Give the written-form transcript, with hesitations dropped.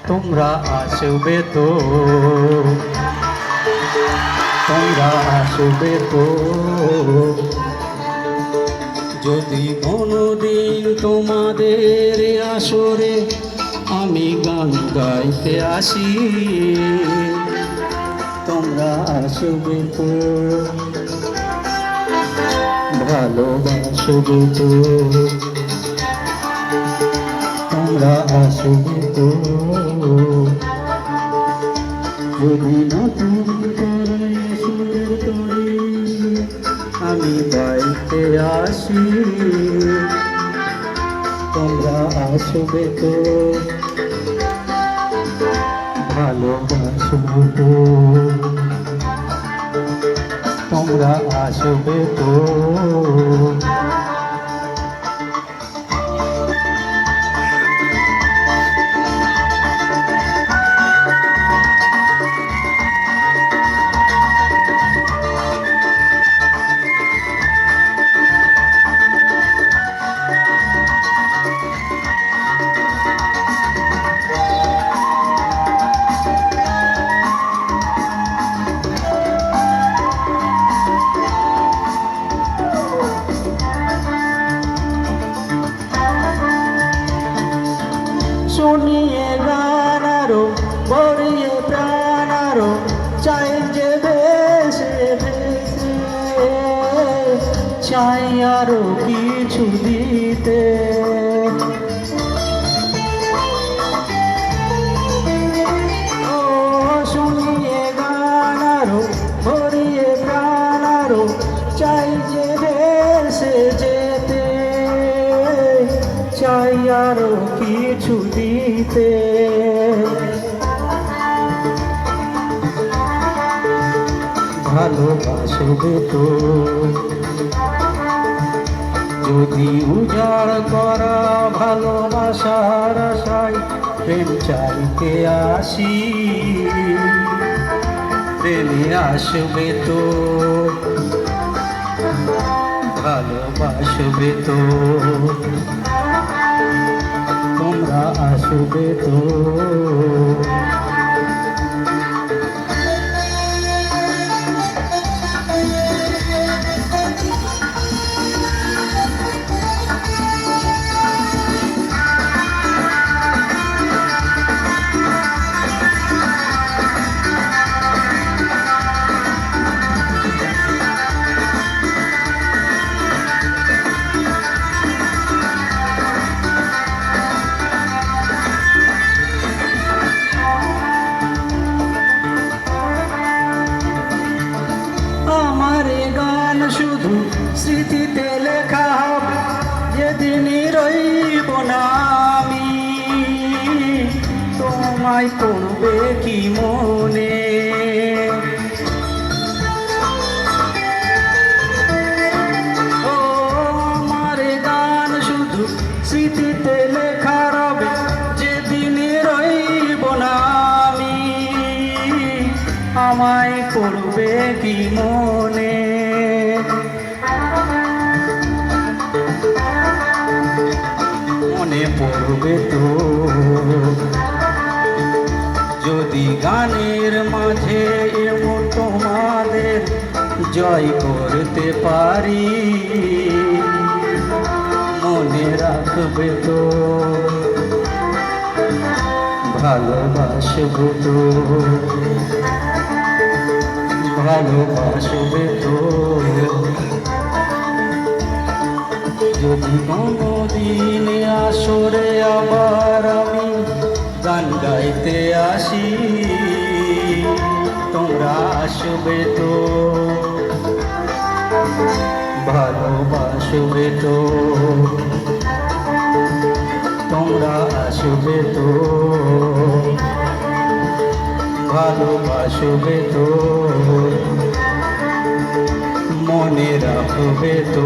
তোমরা আসবে তো, তোমরা আসবে তো, যদি কোনোদিন তোমাদের আসরে আমি গান গাইতে আসি। তোমরা আসবে তো, ভালোবাসবে তো, তোমরা আসবে তো, যদি নতুন করে সুরের তরি আমি গাইতে আসি। তোমরা আসবে তো, ভালোবাসবে তো, তোমরা আসবে তো। শুনিয়ে গান আরো ভরিয়ে প্রাণ আরো চাই যে ভেসে ভেসে, চাই আরো কিছু দিতে। ও শুনিয়ে গান আরো ভরিয়ে প্রাণ আরো চাই যে ভেসে যেতে, চাই আরো কিছু দিতে। ভালোবাসবে তো, যদি উজাড় করা ভালোবাসার আশায় প্রেম চাইতে আসি। প্রেমে আসবে তো, ভালোবাসবে তো, তোমরা আসবে তো। শুধু স্মৃতিতে লেখা হবে, যেদিনই রইব না আমি। তোমায় পড়বে কি মনে, ও আমার গান শুধু স্মৃতিতে লেখা রবে, যেদিনই রইব না আমি। আমায় পড়বে কি মনে, মনে পড়বে তো, যদি গানের মাঝে এমন তোমাদের জয় করতে পারি। মনে রাখবে তো, ভালোবাসবে তো, ভালোবাসবে তো, যদি কোনোদিন আসরে আবার আমি গান গাইতে আসি। তোমরা আসবে তো, ভালোবাসবে তো, তোমরা আসবে তো, ভালোবাসবে তো। মনে রাখবে তো।